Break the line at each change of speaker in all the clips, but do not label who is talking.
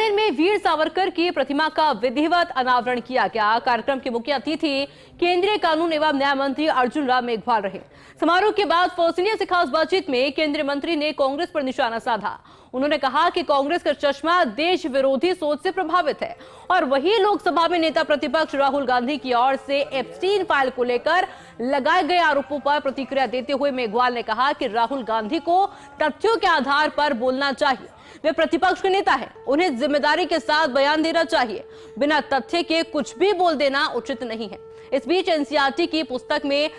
बीकानेर में वीर सावरकर की प्रतिमा का विधिवत अनावरण किया गया। कार्यक्रम के मुख्य अतिथि केंद्रीय कानून एवं न्याय मंत्री अर्जुन राम मेघवाल रहे। समारोह के बाद फर्स्ट इंडिया से खास बातचीत में केंद्रीय मंत्री ने कांग्रेस पर निशाना साधा। उन्होंने कहा कि कांग्रेस का चश्मा देश विरोधी सोच से प्रभावित है और वही लोकसभा में नेता प्रतिपक्ष राहुल गांधी की ओर से एप्स्टीन फाइल को लेकर लगाए गए आरोपों पर प्रतिक्रिया देते हुए मेघवाल ने कहा कि राहुल गांधी को तथ्यों के आधार पर बोलना चाहिए। वे प्रतिपक्ष के नेता हैं, उन्हें जिम्मेदारी के साथ बयान देना चाहिए। बिना तथ्य के कुछ भी बोल देना उचित नहीं है। इस बीच एनसीईआरटी की पुस्तक में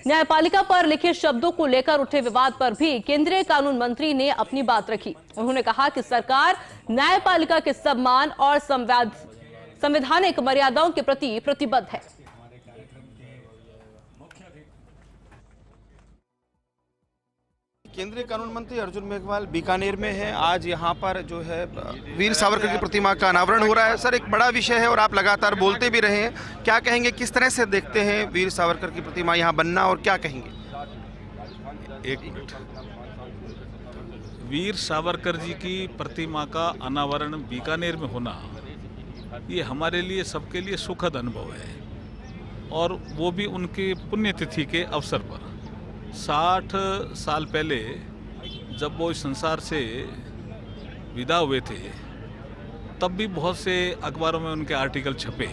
न्यायपालिका पर लिखे शब्दों को लेकर उठे विवाद पर भी केंद्रीय कानून मंत्री ने अपनी बात रखी। उन्होंने कहा कि सरकार न्यायपालिका के सम्मान और संवैधानिक मर्यादाओं के प्रति प्रतिबद्ध है।
केंद्रीय कानून मंत्री अर्जुन मेघवाल बीकानेर में है। आज यहाँ पर जो है वीर सावरकर की प्रतिमा का अनावरण हो रहा है। सर, एक बड़ा विषय है और आप लगातार बोलते भी रहे हैं, क्या कहेंगे, किस तरह से देखते हैं वीर सावरकर की प्रतिमा यहाँ बनना और क्या कहेंगे?
एक मिनट। वीर सावरकर जी की प्रतिमा का अनावरण बीकानेर में होना, ये हमारे लिए, सबके लिए सुखद अनुभव है और वो भी उनकी पुण्यतिथि के अवसर पर। 60 साल पहले जब वो इस संसार से विदा हुए थे तब भी बहुत से अखबारों में उनके आर्टिकल छपे,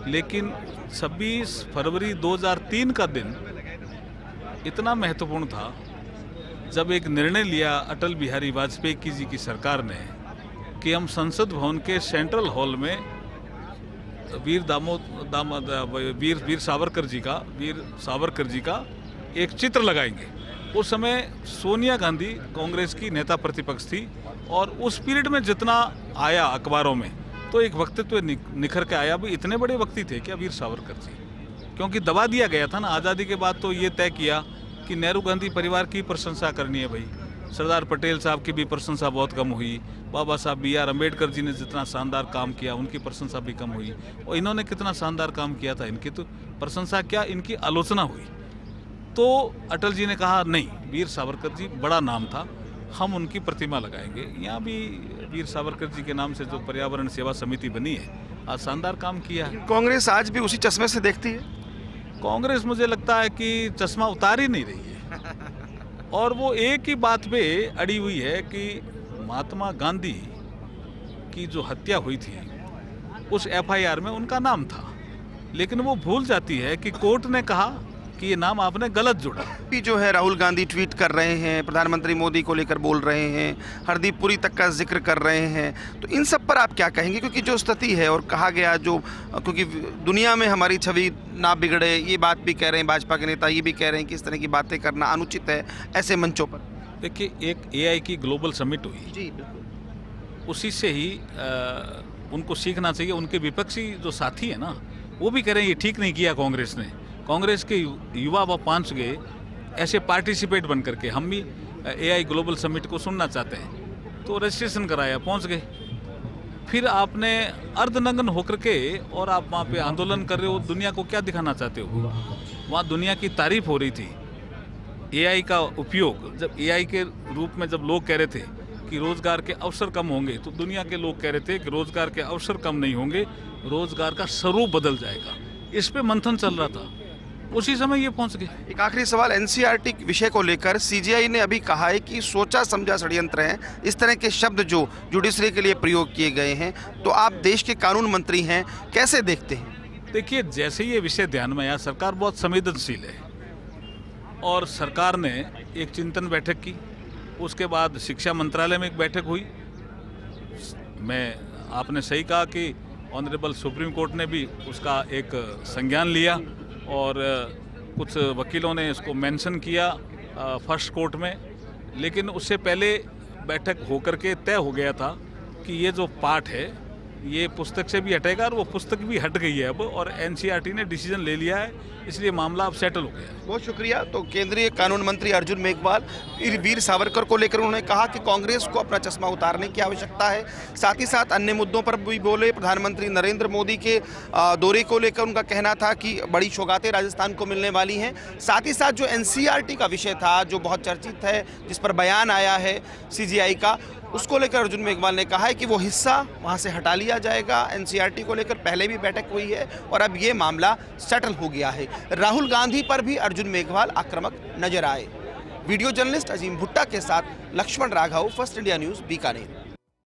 लेकिन 26 फरवरी 2003 का दिन इतना महत्वपूर्ण था जब एक निर्णय लिया अटल बिहारी वाजपेयी जी की सरकार ने कि हम संसद भवन के सेंट्रल हॉल में वीर सावरकर जी का एक चित्र लगाएंगे। उस समय सोनिया गांधी कांग्रेस की नेता प्रतिपक्ष थी और उस पीरियड में जितना आया अखबारों में तो एक वक्तव्य निखर के आया, भी इतने बड़े व्यक्ति थे क्या वीर सावरकर जी? क्योंकि दबा दिया गया था ना आज़ादी के बाद। तो ये तय किया कि नेहरू गांधी परिवार की प्रशंसा करनी है भाई, सरदार पटेल साहब की भी प्रशंसा बहुत कम हुई, बाबा साहब BR अम्बेडकर जी ने जितना शानदार काम किया उनकी प्रशंसा भी कम हुई, और इन्होंने कितना शानदार काम किया था, इनकी तो प्रशंसा क्या, इनकी आलोचना हुई। तो अटल जी ने कहा नहीं, वीर सावरकर जी बड़ा नाम था, हम उनकी प्रतिमा लगाएंगे। यहाँ भी वीर सावरकर जी के नाम से जो पर्यावरण सेवा समिति बनी है, आज शानदार काम किया है।
कांग्रेस आज भी उसी चश्मे से देखती है?
कांग्रेस मुझे लगता है कि चश्मा उतार ही नहीं रही है और वो एक ही बात पे अड़ी हुई है कि महात्मा गांधी की जो हत्या हुई थी उस FIR में उनका नाम था, लेकिन वो भूल जाती है कि कोर्ट ने कहा कि ये नाम आपने गलत जोड़ा।
भी जो है राहुल गांधी ट्वीट कर रहे हैं, प्रधानमंत्री मोदी को लेकर बोल रहे हैं, हरदीप पुरी तक का जिक्र कर रहे हैं, तो इन सब पर आप क्या कहेंगे? क्योंकि जो स्थिति है और कहा गया जो, क्योंकि दुनिया में हमारी छवि ना बिगड़े, ये बात भी कह रहे हैं भाजपा के नेता, ये भी कह रहे हैं कि इस तरह की बातें करना अनुचित है ऐसे मंचों पर।
देखिए, एक AI की ग्लोबल समिट हुई
जी बिल्कुल,
उसी से ही उनको सीखना चाहिए। उनके विपक्षी जो साथी है ना, वो भी कह रहे हैं ये ठीक नहीं किया कांग्रेस ने। कांग्रेस के युवा व 5 गए ऐसे पार्टिसिपेट बन करके, हम भी AI ग्लोबल समिट को सुनना चाहते हैं, तो रजिस्ट्रेशन कराया, पहुंच गए। फिर आपने अर्धनग्न होकर के और आप वहाँ पे आंदोलन कर रहे हो, दुनिया को क्या दिखाना चाहते हो? वहाँ दुनिया की तारीफ हो रही थी AI का उपयोग। जब AI के रूप में जब लोग कह रहे थे कि रोजगार के अवसर कम होंगे, तो दुनिया के लोग कह रहे थे कि रोजगार के अवसर कम नहीं होंगे, रोजगार का स्वरूप बदल जाएगा। इस पे मंथन चल रहा था, उसी समय ये पहुंच गए।
एक आखिरी सवाल, एनसीईआरटी विषय को लेकर CGI ने अभी कहा है कि सोचा समझा षड्यंत्र है, इस तरह के शब्द जो जुडिशरी के लिए प्रयोग किए गए हैं, तो आप देश के कानून मंत्री हैं, कैसे देखते हैं?
देखिए, जैसे ये विषय ध्यान में आया, सरकार बहुत संवेदनशील है और सरकार ने एक चिंतन बैठक की, उसके बाद शिक्षा मंत्रालय में एक बैठक हुई। आपने सही कहा कि ऑनरेबल सुप्रीम कोर्ट ने भी उसका एक संज्ञान लिया और कुछ वकीलों ने इसको मेंशन किया फर्स्ट कोर्ट में, लेकिन उससे पहले बैठक होकर के तय हो गया था कि ये जो पाठ है ये पुस्तक से भी हटेगा और वो पुस्तक भी हट गई है अब, और एनसीईआरटी ने डिसीजन ले लिया है, इसलिए मामला अब सेटल हो गया है।
बहुत शुक्रिया। तो केंद्रीय कानून मंत्री अर्जुन मेघवाल वीर सावरकर को लेकर उन्होंने कहा कि कांग्रेस को अपना चश्मा उतारने की आवश्यकता है, साथ ही साथ अन्य मुद्दों पर भी बोले। प्रधानमंत्री नरेंद्र मोदी के दौरे को लेकर उनका कहना था कि बड़ी सौगातें राजस्थान को मिलने वाली हैं। साथ ही साथ जो एनसीईआरटी का विषय था जो बहुत चर्चित है, जिस पर बयान आया है सीजीआई का, उसको लेकर अर्जुन मेघवाल ने कहा है कि वो हिस्सा वहाँ से हटा लिया जाएगा। एनसीईआरटी को लेकर पहले भी बैठक हुई है और अब ये मामला सेटल हो गया है। राहुल गांधी पर भी अर्जुन मेघवाल आक्रामक नजर आए। वीडियो जर्नलिस्ट अजीम भुट्टा के साथ Laxman Raghav, First India News, Bikaner.